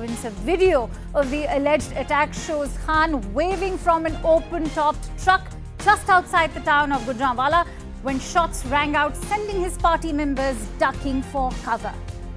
A video of the alleged attack shows Khan waving from an open-topped truck just outside the town of Gujranwala when shots rang out, sending his party members ducking for cover.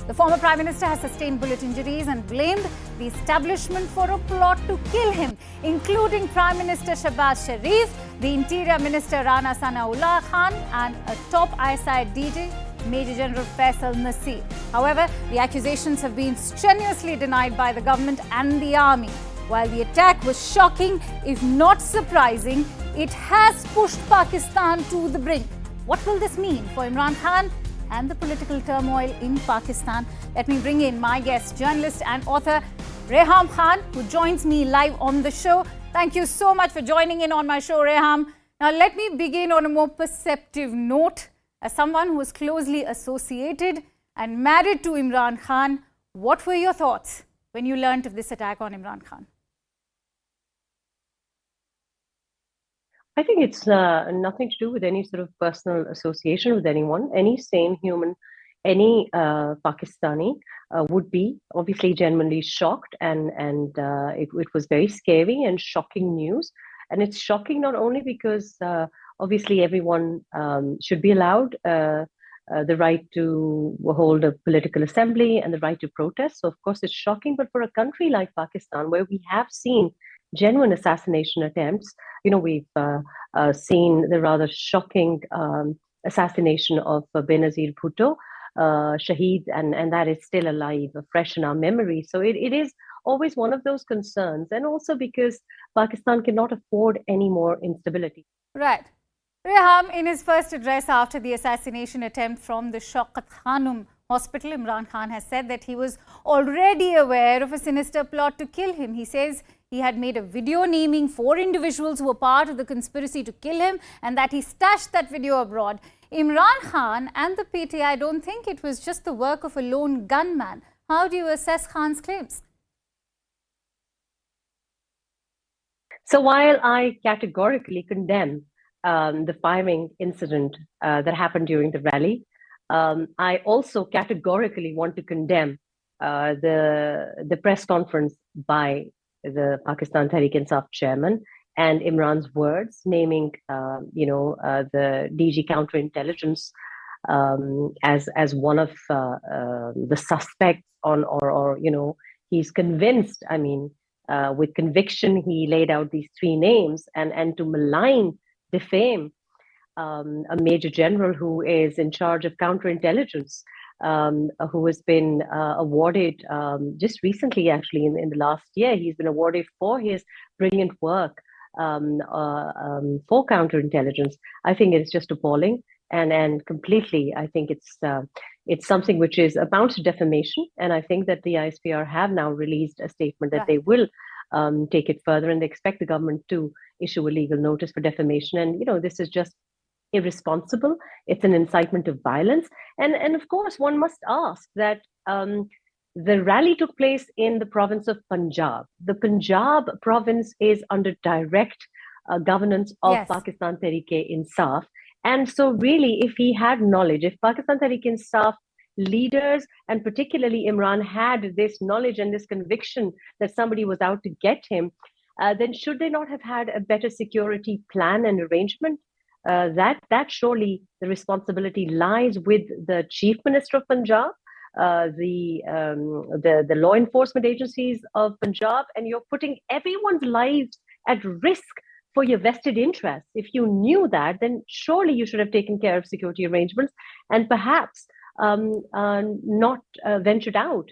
The former Prime Minister has sustained bullet injuries and blamed the establishment for a plot to kill him, including Prime Minister Shehbaz Sharif, the Interior Minister Rana Sanaullah Khan and a top ISI DJ, Major General Faisal Nasir. However, the accusations have been strenuously denied by the government and the army. While the attack was shocking, if not surprising, it has pushed Pakistan to the brink. What will this mean for Imran Khan and the political turmoil in Pakistan? Let me bring in my guest, journalist and author Reham Khan, who joins me live on the show. Thank you so much for joining in on my show, Reham. Now, let me begin on a more perceptive note. As someone who was closely associated and married to Imran Khan, what were your thoughts when you learnt of this attack on Imran Khan? I think it's nothing to do with any sort of personal association with anyone. Any sane human, any Pakistani would be obviously genuinely shocked, and it was very scary and shocking news. And it's shocking not only because obviously everyone should be allowed the right to hold a political assembly and the right to protest. So of course it's shocking, but for a country like Pakistan, where we have seen genuine assassination attempts, we've seen the rather shocking assassination of Benazir Bhutto, Shaheed, and that is still alive, fresh in our memory. So it is always one of those concerns, and also because Pakistan cannot afford any more instability. Right. Reham, in his first address after the assassination attempt from the Shaukat Khanum hospital, Imran Khan has said that he was already aware of a sinister plot to kill him. He says he had made a video naming 4 individuals who were part of the conspiracy to kill him and that he stashed that video abroad. Imran Khan and the PTI don't think it was just the work of a lone gunman. How do you assess Khan's claims? So while I categorically condemn the firing incident that happened during the rally, I also categorically want to condemn the press conference by the Pakistan Tehreek-e-Insaf chairman and Imran's words naming, the DG counterintelligence as one of the suspects or he's convinced. I mean, with conviction, he laid out these 3 names and to malign, defame a major general who is in charge of counterintelligence, who has been awarded just recently, actually, in the last year, he's been awarded for his brilliant work for counterintelligence. I think it's just appalling and completely, I think it's something which is about to defamation. And I think that the ISPR have now released a statement that they will take it further, and they expect the government to issue a legal notice for defamation. And, this is just irresponsible. It's an incitement of violence. And of course, one must ask that the rally took place in the province of Punjab. The Punjab province is under direct governance of Pakistan Tehreek-e-Insaf. And so really, if he had knowledge, if Pakistan Tehreek-e-Insaf leaders, and particularly Imran, had this knowledge and this conviction that somebody was out to get him, then should they not have had a better security plan and arrangement? That surely the responsibility lies with the Chief Minister of Punjab, the law enforcement agencies of Punjab, and you're putting everyone's lives at risk for your vested interests. If you knew that, then surely you should have taken care of security arrangements and perhaps not ventured out.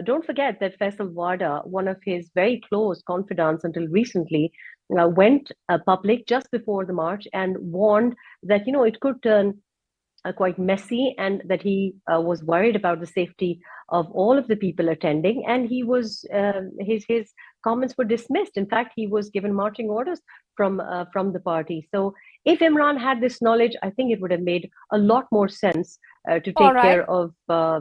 Don't forget that Faisal Wada, one of his very close confidants until recently, went public just before the march and warned that, it could turn quite messy, and that he was worried about the safety of all of the people attending. And he was his comments were dismissed. In fact, he was given marching orders from the party. So if Imran had this knowledge, I think it would have made a lot more sense to take care of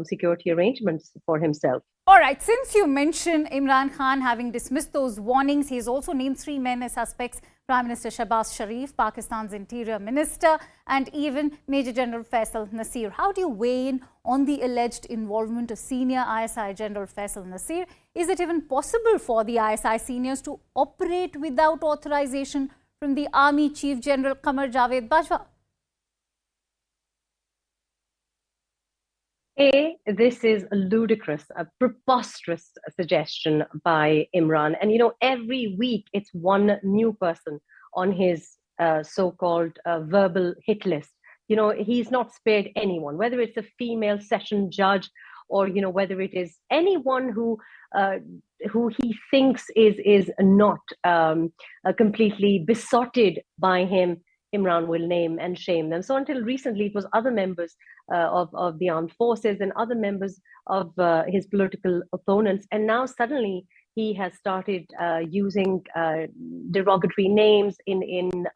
security arrangements for himself. All right, since you mentioned Imran Khan having dismissed those warnings, he's also named 3 men as suspects Prime Minister Shehbaz Sharif, Pakistan's Interior Minister, and even Major General Faisal Nasir. How do you weigh in on the alleged involvement of senior ISI General Faisal Nasir? Is it even possible for the ISI seniors to operate without authorization from the Army Chief General Qamar Javed Bajwa? This is a ludicrous, a preposterous suggestion by Imran. And, every week it's one new person on his so-called verbal hit list. He's not spared anyone, whether it's a female session judge or, whether it is anyone who he thinks is not completely besotted by him. Imran will name and shame them. So until recently, it was other members of the armed forces and other members of his political opponents. And now suddenly he has started using derogatory names in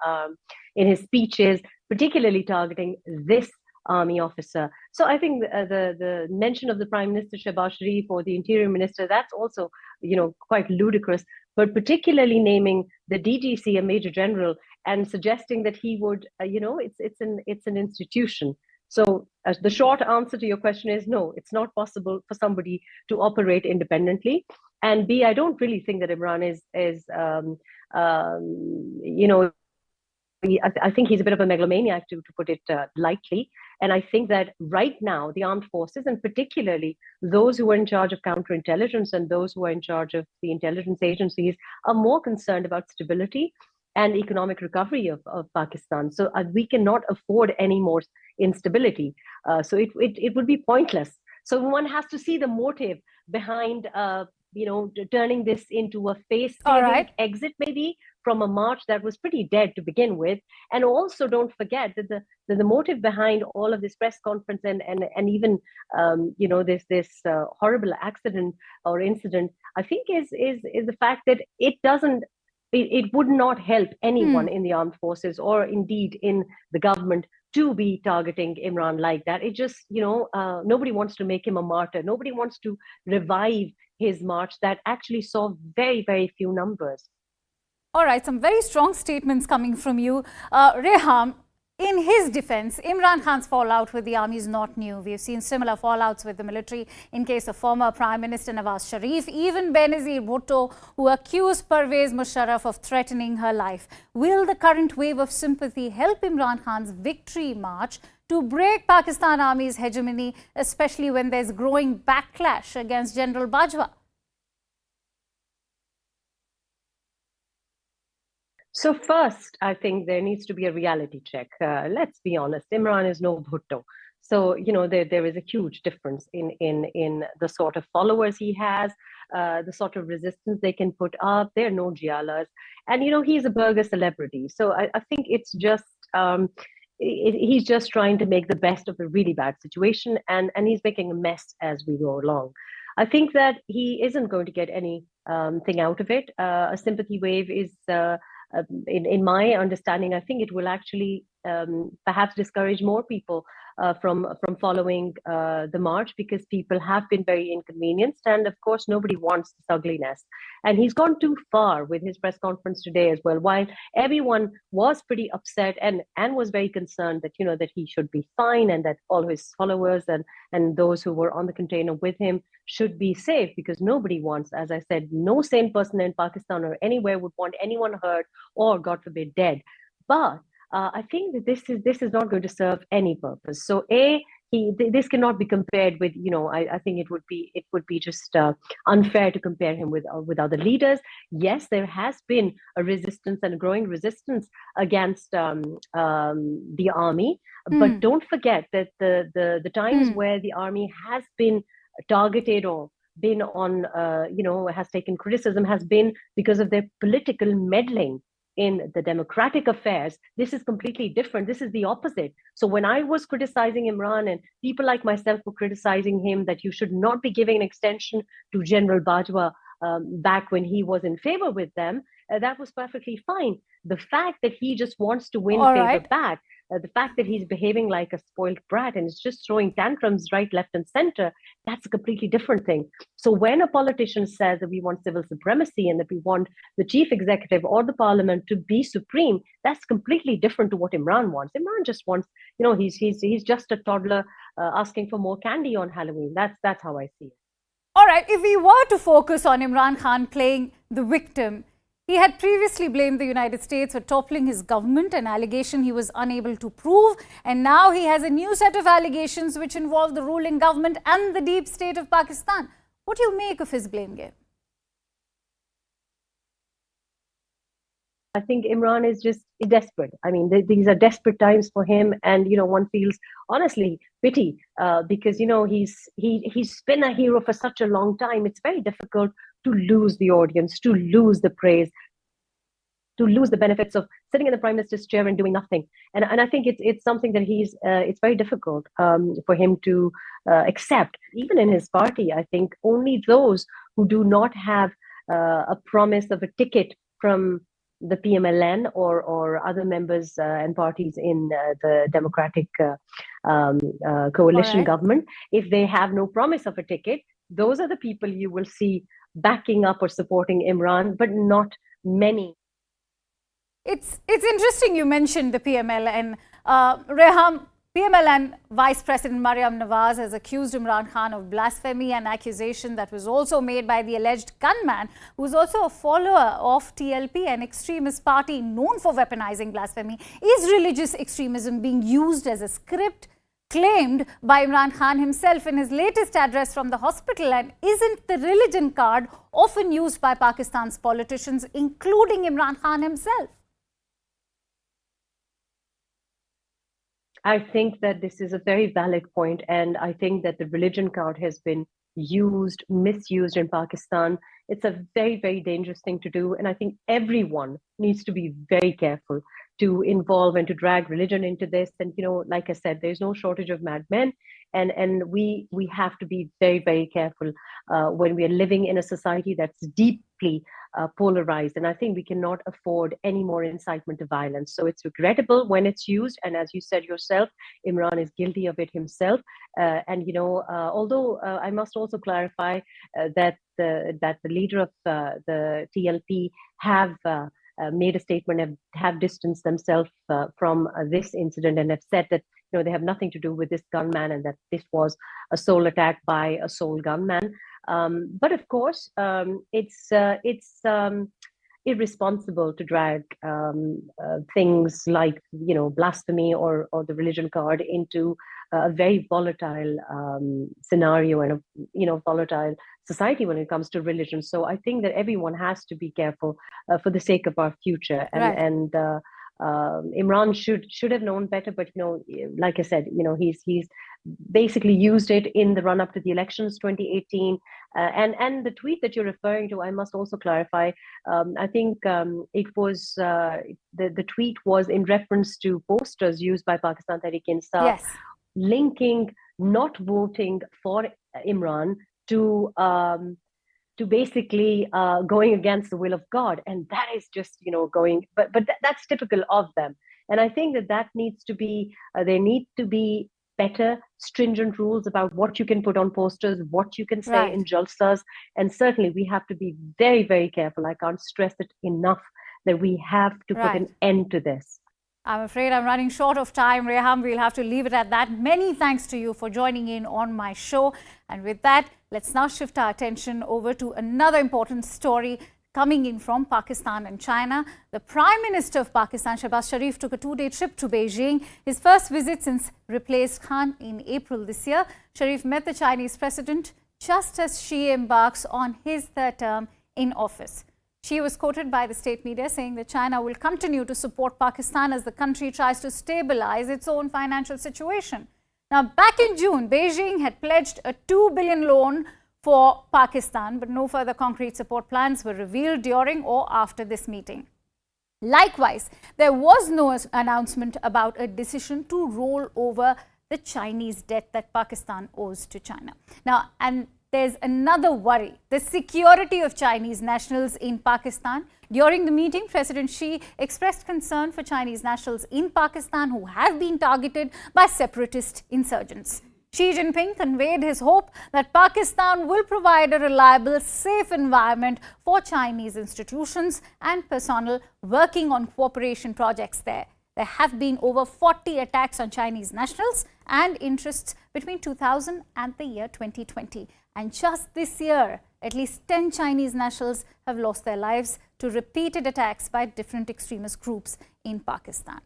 his speeches, particularly targeting this army officer. So I think the mention of the Prime Minister Shehbaz Sharif or the Interior Minister, that's also quite ludicrous. But particularly naming the DGC a Major General and suggesting that he would, it's an institution. So the short answer to your question is no, it's not possible for somebody to operate independently. And B, I don't really think that Imran is I think he's a bit of a megalomaniac, to put it lightly. And I think that right now, the armed forces, and particularly those who are in charge of counterintelligence and those who are in charge of the intelligence agencies, are more concerned about stability and economic recovery of Pakistan. So we cannot afford any more instability. So it would be pointless. So one has to see the motive behind, turning this into a face-saving exit, maybe, from a march that was pretty dead to begin with. And also don't forget that the motive behind all of this press conference and even this horrible accident or incident, I think is the fact that it would not help anyone in the armed forces or indeed in the government to be targeting Imran like that. It just, nobody wants to make him a martyr. Nobody wants to revive his march that actually saw very, very few numbers. All right, some very strong statements coming from you. Reham, in his defense, Imran Khan's fallout with the army is not new. We've seen similar fallouts with the military in case of former Prime Minister Nawaz Sharif, even Benazir Bhutto, who accused Pervez Musharraf of threatening her life. Will the current wave of sympathy help Imran Khan's victory march to break Pakistan Army's hegemony, especially when there's growing backlash against General Bajwa? So first, I think there needs to be a reality check. Let's be honest, Imran is no Bhutto. So, there is a huge difference in the sort of followers he has, the sort of resistance they can put up. They're no Gialas. And, he's a burger celebrity. So I think it's just, he's just trying to make the best of a really bad situation. And he's making a mess as we go along. I think that he isn't going to get anything out of it. A sympathy wave is... in my understanding, I think it will actually perhaps discourage more people from following the march, because people have been very inconvenienced, and of course nobody wants this ugliness. And he's gone too far with his press conference today as well. While everyone was pretty upset and was very concerned that that he should be fine and that all his followers and those who were on the container with him should be safe, because nobody wants, as I said, no sane person in Pakistan or anywhere would want anyone hurt or, God forbid, dead. But I think that this is not going to serve any purpose. So this cannot be compared with, I think it would be just unfair to compare him with other leaders. Yes, there has been a resistance and a growing resistance against the army, but don't forget that the times where the army has been targeted or been on, has taken criticism has been because of their political meddling in the democratic affairs. This is completely different. This is the opposite. So when I was criticizing Imran and people like myself were criticizing him that you should not be giving an extension to General Bajwa back when he was in favor with them, that was perfectly fine. The fact that he just wants to win favor back, the fact that he's behaving like a spoiled brat and is just throwing tantrums right, left, and center, that's a completely different thing. So when a politician says that we want civil supremacy and that we want the chief executive or the parliament to be supreme, that's completely different to what Imran wants. Imran just wants, he's just a toddler asking for more candy on Halloween. That's how I see it. All right, if we were to focus on Imran Khan playing the victim, he had previously blamed the United States for toppling his government, an allegation he was unable to prove. And now he has a new set of allegations which involve the ruling government and the deep state of Pakistan. What do you make of his blame game? I think Imran is just desperate. I mean, these are desperate times for him, and one feels honestly pity because he's been a hero for such a long time. It's very difficult to lose the audience, to lose the praise, to lose the benefits of sitting in the prime minister's chair and doing nothing. And I think it's something that it's very difficult for him to accept. Even in his party, I think only those who do not have a promise of a ticket from the PMLN or other members and parties in the Democratic coalition government, if they have no promise of a ticket, those are the people you will see backing up or supporting Imran, but not many. It's interesting you mentioned the PMLN. Reham, PMLN Vice President Maryam Nawaz has accused Imran Khan of blasphemy, an accusation that was also made by the alleged gunman, who is also a follower of TLP, an extremist party known for weaponizing blasphemy. Is religious extremism being used as a script claimed by Imran Khan himself in his latest address from the hospital? And isn't the religion card often used by Pakistan's politicians, including Imran Khan himself? I think that this is a very valid point, and I think that the religion card has been misused in Pakistan. It's a very, very dangerous thing to do, and I think everyone needs to be very careful to involve and to drag religion into this. And like I said, there's no shortage of madmen, and we have to be very, very careful when we are living in a society that's deeply polarized. And I think we cannot afford any more incitement to violence. So it's regrettable when it's used, and as you said yourself, Imran is guilty of it himself. Although I must also clarify that the leader of the TLP have made a statement and have distanced themselves from this incident, and have said that they have nothing to do with this gunman and that this was a sole attack by a sole gunman. But of course, it's irresponsible to drag things like blasphemy or the religion card into a very volatile scenario and a volatile society when it comes to religion. So I think that everyone has to be careful for the sake of our future. And Imran should have known better, but like I said, he's basically used it in the run up to the elections 2018. And the tweet that you're referring to, I must also clarify. I think it was the tweet was in reference to posters used by Pakistan Tehreek-e-Insaf, linking not voting for Imran to basically going against the will of God. And that is just, going, but that's typical of them. And I think that needs to be, there need to be better, stringent rules about what you can put on posters, what you can say in jalsas. And certainly we have to be very, very careful. I can't stress it enough that we have to put an end to this. I'm afraid I'm running short of time, Reham. We'll have to leave it at that. Many thanks to you for joining in on my show. And with that, let's now shift our attention over to another important story coming in from Pakistan and China. The Prime Minister of Pakistan, Shehbaz Sharif, took a two-day trip to Beijing, his first visit since replaced Khan in April this year. Sharif met the Chinese president just as Xi embarks on his third term in office. Xi was quoted by the state media saying that China will continue to support Pakistan as the country tries to stabilize its own financial situation. Now, back in June, Beijing had pledged a $2 billion loan for Pakistan, but no further concrete support plans were revealed during or after this meeting. Likewise, there was no announcement about a decision to roll over the Chinese debt that Pakistan owes to China. Now, and there's another worry: the security of Chinese nationals in Pakistan. During the meeting, President Xi expressed concern for Chinese nationals in Pakistan who have been targeted by separatist insurgents. Xi Jinping conveyed his hope that Pakistan will provide a reliable, safe environment for Chinese institutions and personnel working on cooperation projects there. There have been over 40 attacks on Chinese nationals and interests between 2000 and the year 2020. And just this year, at least 10 Chinese nationals have lost their lives to repeated attacks by different extremist groups in Pakistan.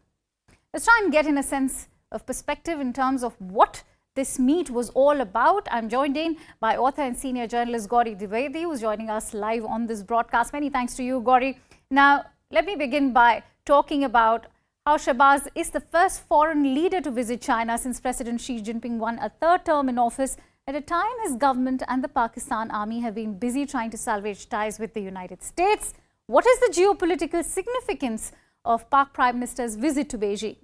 Let's try and get in a sense of perspective in terms of what this meet was all about. I'm joined in by author and senior journalist Gauri Dwivedi, who's joining us live on this broadcast. Many thanks to you, Gauri. Now, let me begin by talking about how Shahbaz is the first foreign leader to visit China since President Xi Jinping won a third term in office at a time his government and the Pakistan army have been busy trying to salvage ties with the United States. What is the geopolitical significance of Pak Prime Minister's visit to Beijing?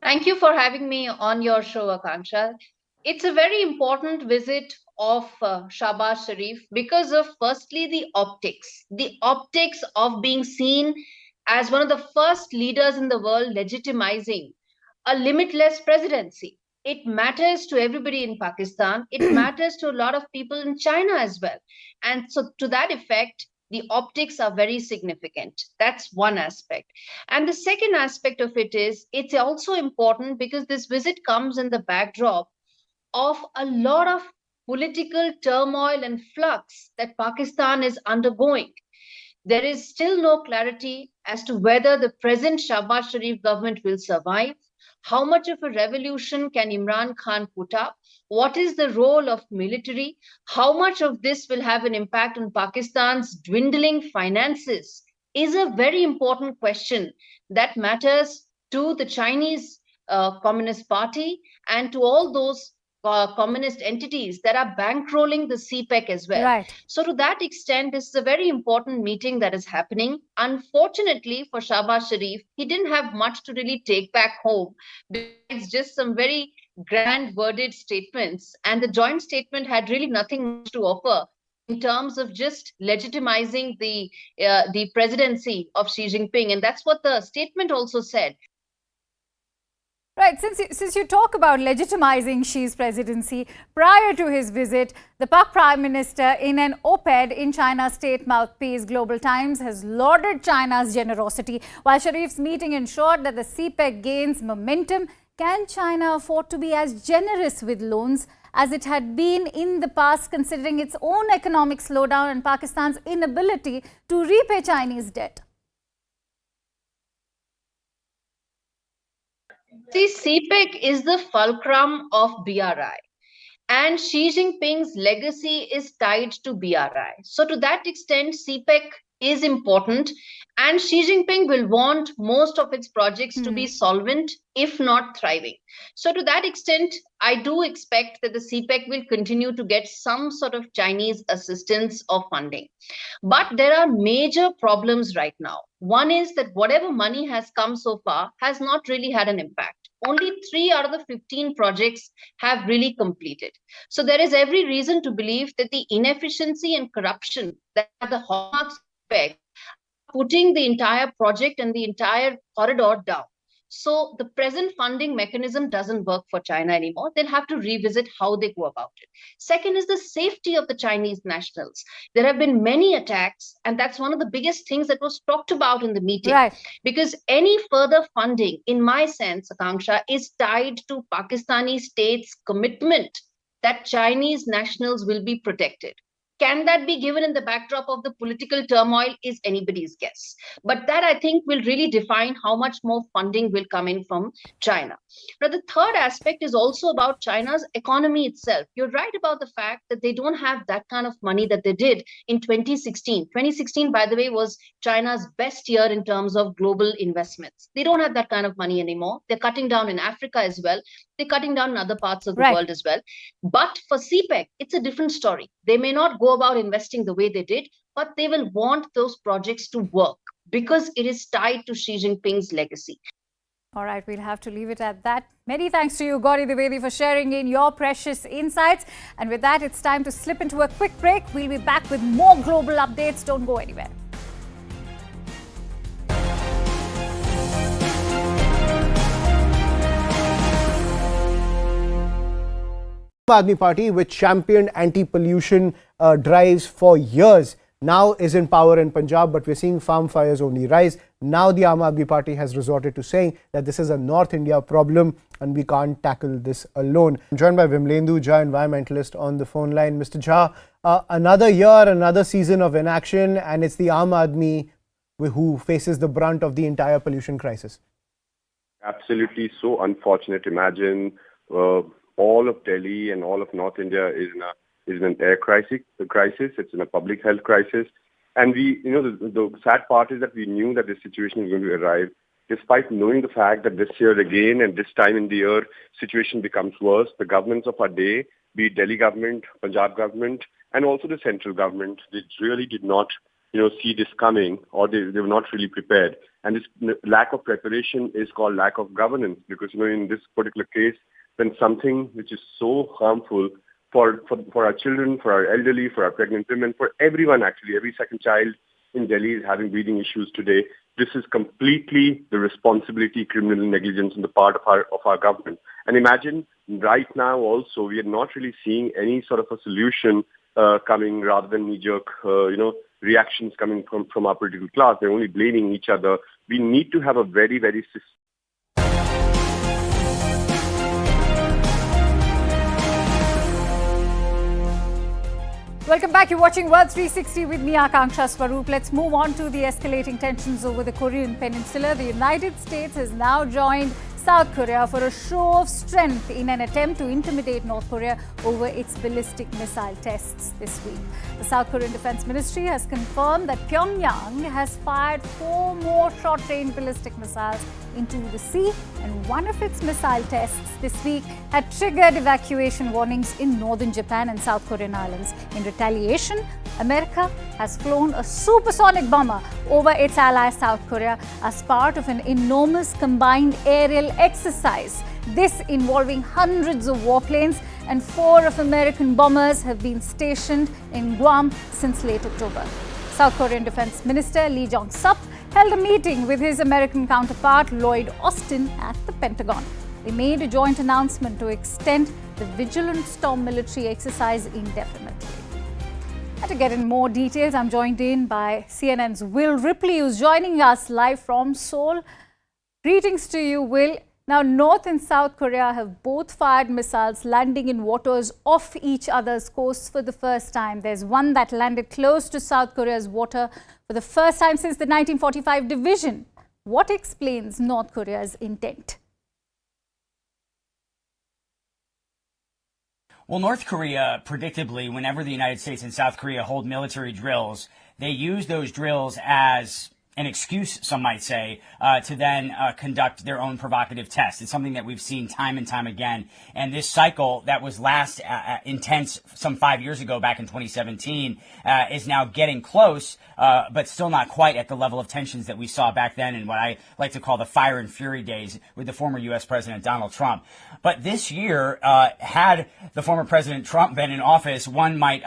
Thank you for having me on your show, Akanksha. It's a very important visit of Shahbaz Sharif because of, firstly, the optics of being seen as one of the first leaders in the world legitimizing a limitless presidency. It matters to everybody in Pakistan. It matters to a lot of people in China as well. And so to that effect, the optics are very significant. That's one aspect. And the second aspect of it is, it's also important because this visit comes in the backdrop of a lot of political turmoil and flux that Pakistan is undergoing. There is still no clarity as to whether the present Shahbaz Sharif government will survive. How much of a revolution can Imran Khan put up? What is the role of military? How much of this will have an impact on Pakistan's dwindling finances is a very important question that matters to the Chinese Communist Party and to all those communist entities that are bankrolling the CPEC as well. Right. So to that extent, this is a very important meeting that is happening. Unfortunately for Shahbaz Sharif, he didn't have much to really take back home besides just some very grand worded statements. And the joint statement had really nothing much to offer in terms of just legitimizing the presidency of Xi Jinping. And that's what the statement also said. Right, since you talk about legitimizing Xi's presidency, prior to his visit, the Pak Prime Minister, in an op-ed in China's state mouthpiece Global Times, has lauded China's generosity. While Sharif's meeting ensured that the CPEC gains momentum, can China afford to be as generous with loans as it had been in the past, considering its own economic slowdown and Pakistan's inability to repay Chinese debt? See, CPEC is the fulcrum of BRI, and Xi Jinping's legacy is tied to BRI. So to that extent, CPEC is important, and Xi Jinping will want most of its projects to be solvent, if not thriving. So to that extent, I do expect that the CPEC will continue to get some sort of Chinese assistance or funding. But there are major problems right now. One is that whatever money has come so far has not really had an impact. Only 3 out of the 15 projects have really completed. So there is every reason to believe that the inefficiency and corruption that are the hallmarks of CPEC putting the entire project and the entire corridor down. So the present funding mechanism doesn't work for China anymore. They'll have to revisit how they go about it. Second is the safety of the Chinese nationals. There have been many attacks, and that's one of the biggest things that was talked about in the meeting. Right. Because any further funding, in my sense, Akanksha, is tied to Pakistani state's commitment that Chinese nationals will be protected. Can that be given in the backdrop of the political turmoil is anybody's guess. But that, I think, will really define how much more funding will come in from China. Now, the third aspect is also about China's economy itself. You're right about the fact that they don't have that kind of money that they did in 2016. 2016, by the way, was China's best year in terms of global investments. They don't have that kind of money anymore. They're cutting down in Africa as well. They're cutting down in other parts of the world as well. But for CPEC, it's a different story. They may not go about investing the way they did, but they will want those projects to work because it is tied to Xi Jinping's legacy. All right, we'll have to leave it at that. Many thanks to you, Gauri Dwivedi, for sharing in your precious insights. And with that, it's time to slip into a quick break. We'll be back with more global updates. Don't go anywhere. Aam Aadmi Party, which championed anti-pollution drives for years, now is in power in Punjab, but we're seeing farm fires only rise. Now the Aam Aadmi Party has resorted to saying that this is a North India problem and we can't tackle this alone. I'm joined by Vimlendu Jha, environmentalist, on the phone line. Mr. Jha, another year, another season of inaction, and it's the Aam Aadmi who faces the brunt of the entire pollution crisis. Absolutely so unfortunate. Imagine all of Delhi and all of North India is in an air crisis. It's in a public health crisis. And the sad part is that we knew that this situation was going to arrive, despite knowing the fact that this year again and this time in the year, situation becomes worse. The governments of our day, be it Delhi government, Punjab government, and also the central government, they really did not, see this coming, or they were not really prepared. And this lack of preparation is called lack of governance, because, in this particular case, when something which is so harmful for our children, for our elderly, for our pregnant women, for everyone actually, every second child in Delhi is having breathing issues today. This is completely the responsibility, criminal negligence on the part of our government. And imagine right now also, we are not really seeing any sort of a solution coming, rather than knee-jerk, reactions coming from our political class. They're only blaming each other. We need to have a very, very Welcome back. You're watching World 360 with me, Akanksha Swaroop. Let's move on to the escalating tensions over the Korean Peninsula. The United States has now joined South Korea for a show of strength in an attempt to intimidate North Korea over its ballistic missile tests this week. The South Korean Defense Ministry has confirmed that Pyongyang has fired 4 more short-range ballistic missiles into the sea, and one of its missile tests this week had triggered evacuation warnings in northern Japan and South Korean islands. In retaliation, America has flown a supersonic bomber over its ally South Korea as part of an enormous combined aerial exercise. This involving hundreds of warplanes, and 4 of American bombers have been stationed in Guam since late October. South Korean Defense Minister Lee Jong-sup held a meeting with his American counterpart Lloyd Austin at the Pentagon. They made a joint announcement to extend the Vigilant Storm military exercise indefinitely. And to get in more details, I'm joined in by CNN's Will Ripley, who's joining us live from Seoul. Greetings to you, Will. Now, North and South Korea have both fired missiles landing in waters off each other's coasts for the first time. There's one that landed close to South Korea's water for the first time since the 1945 division. What explains North Korea's intent? Well, North Korea, predictably, whenever the United States and South Korea hold military drills, they use those drills as an excuse, some might say, to then conduct their own provocative tests. It's something that we've seen time and time again. And this cycle that was last intense some 5 years ago, back in 2017, is now getting close, but still not quite at the level of tensions that we saw back then in what I like to call the fire and fury days with the former U.S. President Donald Trump. But this year, had the former President Trump been in office, one might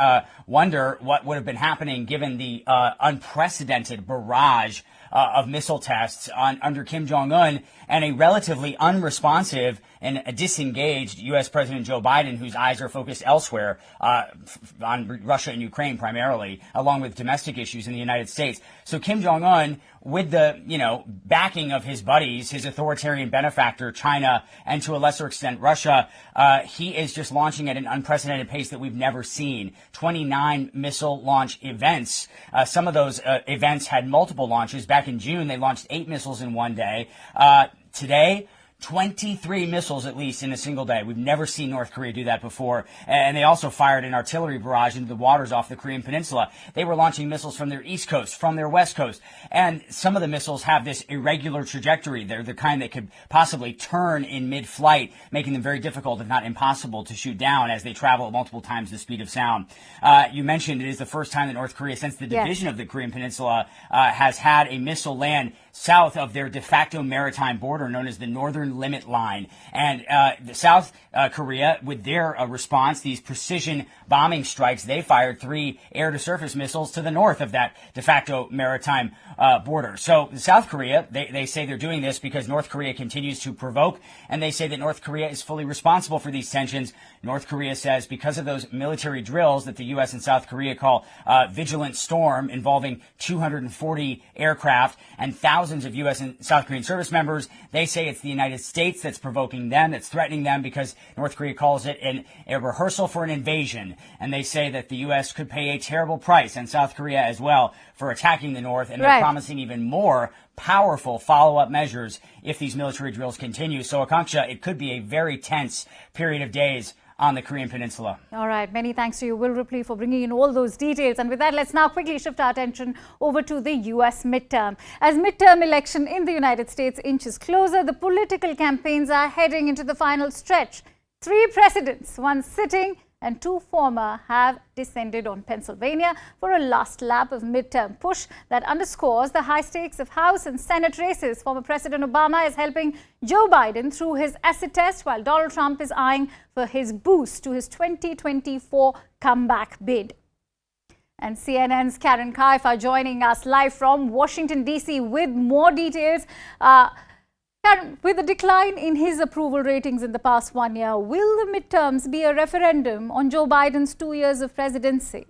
wonder what would have been happening given the unprecedented barrage of missile tests under Kim Jong-un and a relatively unresponsive and a disengaged U.S. President Joe Biden, whose eyes are focused elsewhere on Russia and Ukraine primarily, along with domestic issues in the United States. So Kim Jong-un, with the, backing of his buddies, his authoritarian benefactor, China, and to a lesser extent, Russia, he is just launching at an unprecedented pace that we've never seen. 29 missile launch events. Some of those events had multiple launches. Back in June, they launched 8 missiles in one day. Today, 23 missiles at least in a single day. We've never seen North Korea do that before. And they also fired an artillery barrage into the waters off the Korean Peninsula. They were launching missiles from their east coast, from their west coast. And some of the missiles have this irregular trajectory. They're the kind that could possibly turn in mid-flight, making them very difficult, if not impossible, to shoot down as they travel at multiple times the speed of sound. You mentioned it is the first time that North Korea, since the division of the Korean Peninsula, has had a missile land south of their de facto maritime border known as the Northern Limit Line. And the South Korea, with their response, these precision bombing strikes, they fired 3 air-to-surface missiles to the north of that de facto maritime border. So South Korea, they say they're doing this because North Korea continues to provoke, and they say that North Korea is fully responsible for these tensions. North Korea says because of those military drills that the U.S. and South Korea call Vigilant Storm, involving 240 aircraft and thousands of U.S. and South Korean service members, they say it's the United States that's provoking them, that's threatening them, because North Korea calls it a rehearsal for an invasion. And they say that the U.S. could pay a terrible price, and South Korea as well, for attacking the North, and they're promising even more powerful follow-up measures if these military drills continue. So, Akanksha, it could be a very tense period of days on the Korean Peninsula. All right. Many thanks to you, Will Ripley, for bringing in all those details. And with that, let's now quickly shift our attention over to the U.S. midterm. As midterm election in the United States inches closer, the political campaigns are heading into the final stretch. 3 presidents, one sitting and 2 former, have descended on Pennsylvania for a last lap of midterm push that underscores the high stakes of House and Senate races. Former President Obama is helping Joe Biden through his acid test, while Donald Trump is eyeing for his boost to his 2024 comeback bid. And CNN's Karen Kaifa joining us live from Washington, D.C. with more details. Karen, with the decline in his approval ratings in the past 1 year, will the midterms be a referendum on Joe Biden's 2 years of presidency?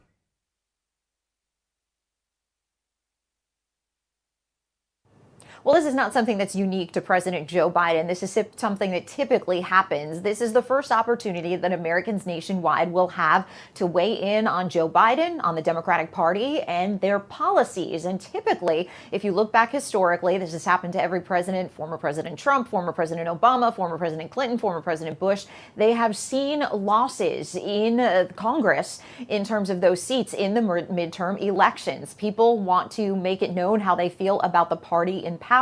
Well, this is not something that's unique to President Joe Biden. This is something that typically happens. This is the first opportunity that Americans nationwide will have to weigh in on Joe Biden, on the Democratic Party, and their policies. And typically, if you look back historically, this has happened to every president, former President Trump, former President Obama, former President Clinton, former President Bush. They have seen losses in Congress in terms of those seats in the midterm elections. People want to make it known how they feel about the party in power.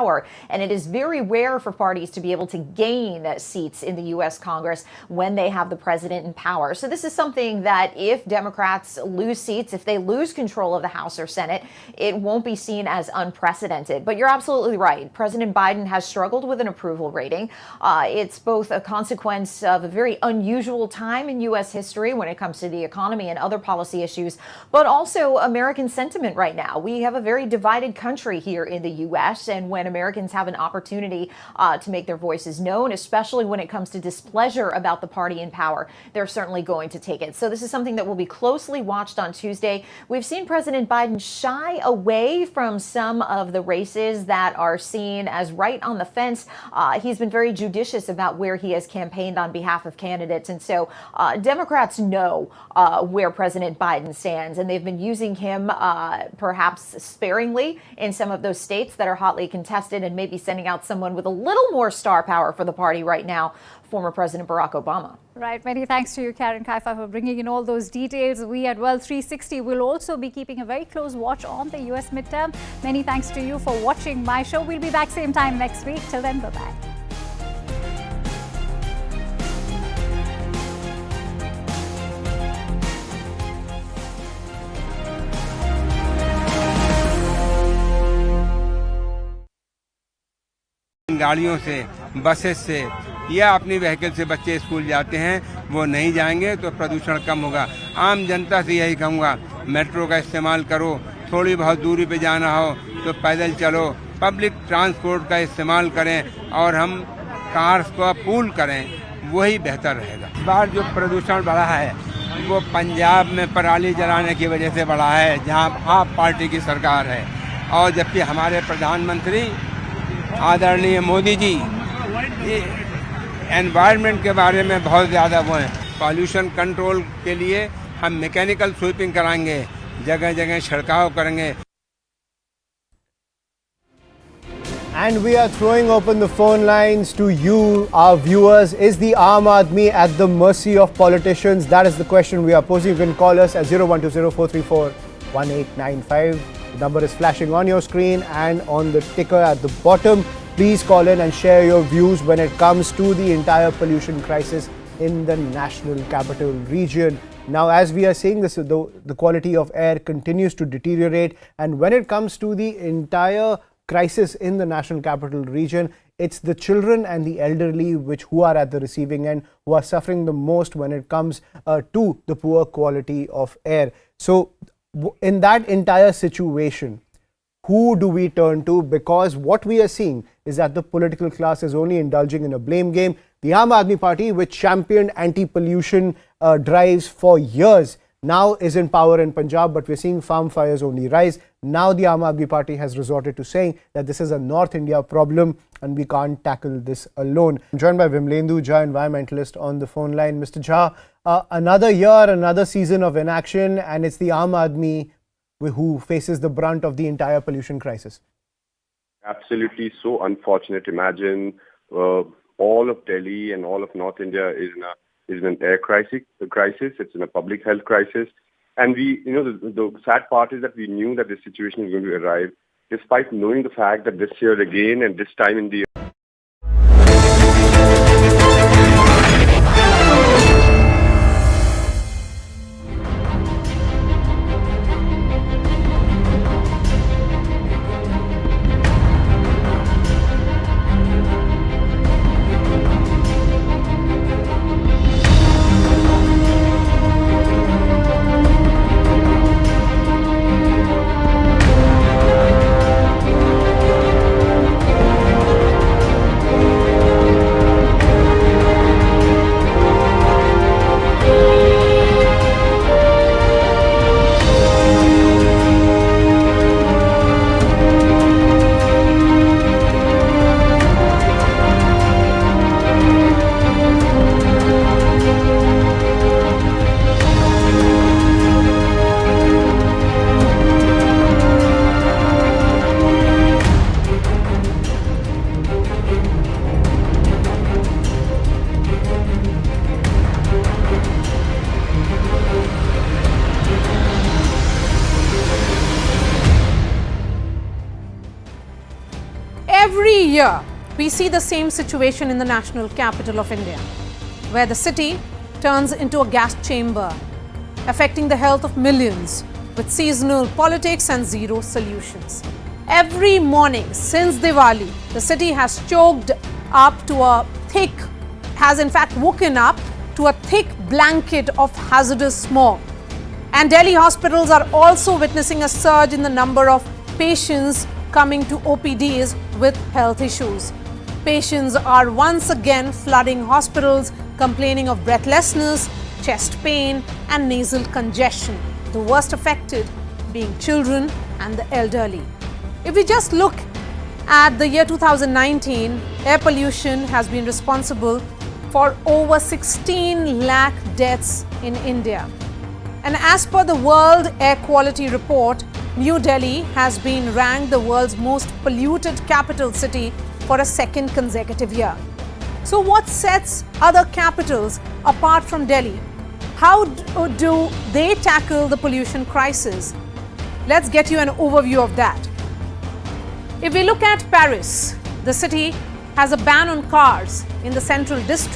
And it is very rare for parties to be able to gain seats in the U.S. Congress when they have the president in power. So this is something that if Democrats lose seats, if they lose control of the House or Senate, it won't be seen as unprecedented. But you're absolutely right. President Biden has struggled with an approval rating. It's both a consequence of a very unusual time in U.S. history when it comes to the economy and other policy issues, but also American sentiment right now. We have a very divided country here in the U.S., and when Americans have an opportunity to make their voices known, especially when it comes to displeasure about the party in power, they're certainly going to take it. So this is something that will be closely watched on Tuesday. We've seen President Biden shy away from some of the races that are seen as right on the fence. He's been very judicious about where he has campaigned on behalf of candidates. And so Democrats know where President Biden stands, and they've been using him perhaps sparingly in some of those states that are hotly contested, and maybe sending out someone with a little more star power for the party right now, former President Barack Obama. Right. Many thanks to you, Karen Kaifa, for bringing in all those details. We at World 360 will also be keeping a very close watch on the U.S. midterm. Many thanks to you for watching my show. We'll be back same time next week. Till then, bye-bye. गाड़ियों से, buses से या अपनी vehicle से बच्चे school जाते हैं, वो नहीं जाएंगे तो प्रदूषण कम होगा। आम जनता से यही कहूँगा, मेट्रो का इस्तेमाल करो, थोड़ी बहुत दूरी पे जाना हो तो पैदल चलो, पब्लिक ट्रांसपोर्ट का इस्तेमाल करें और हम कार्स को पूल करें, वही बेहतर रहेगा। इस बार जो प्रदूषण बढ़ा है वो पंजाब में पराली जलाने की वजह से बढ़ा है, जहाँ आप पार्टी की सरकार है, और जबकि हमारे प्रधानमंत्री आदरणीय मोदी जी एनवायरनमेंट के बारे में बहुत ज़्यादा वो हैं। पॉल्यूशन कंट्रोल के लिए हम मैकेनिकल स्वीपिंग कराएंगे, जगह जगह छिड़काव करेंगे। And we are throwing open the phone lines to you, our viewers. Is the Aam Aadmi at the mercy of politicians? That is the question we are posing. You can call us at 01204341895. The number is flashing on your screen and on the ticker at the bottom. Please call in and share your views when it comes to the entire pollution crisis in the National Capital Region. Now, as we are seeing, the quality of air continues to deteriorate, and when it comes to the entire crisis in the national capital region. It's the children and the elderly who are at the receiving end, who are suffering the most when it comes to the poor quality of air. So in that entire situation, who do we turn to? Because what we are seeing is that the political class is only indulging in a blame game. The Aam Aadmi Party, which championed anti-pollution drives for years, now is in power in Punjab, but we're seeing farm fires only rise. Now the Aam Aadmi Party has resorted to saying that this is a North India problem and we can't tackle this alone. I'm joined by Vimlendu Jha, environmentalist, on the phone line. Mr. Jha, another year, another season of inaction, and it's the Aam Aadmi who faces the brunt of the entire pollution crisis. Absolutely so unfortunate. Imagine all of Delhi and all of North India is in an air crisis. It's in a public health crisis. And the sad part is that we knew that this situation was going to arrive, despite knowing the fact that this year again and this time in the year, every year, we see the same situation in the national capital of India, where the city turns into a gas chamber, affecting the health of millions with seasonal politics and zero solutions. Every morning since Diwali, the city has choked up to a thick, has in fact woken up to a thick blanket of hazardous smog. And Delhi hospitals are also witnessing a surge in the number of patients coming to OPDs with health issues. Patients are once again flooding hospitals, complaining of breathlessness, chest pain and nasal congestion, the worst affected being children and the elderly. If we just look at the year 2019, air pollution has been responsible for over 16 lakh deaths in India. And as per the World Air Quality Report, New Delhi has been ranked the world's most polluted capital city for a second consecutive year. So what sets other capitals apart from Delhi? How do they tackle the pollution crisis? Let's get you an overview of that. If we look at Paris, the city has a ban on cars in the central district.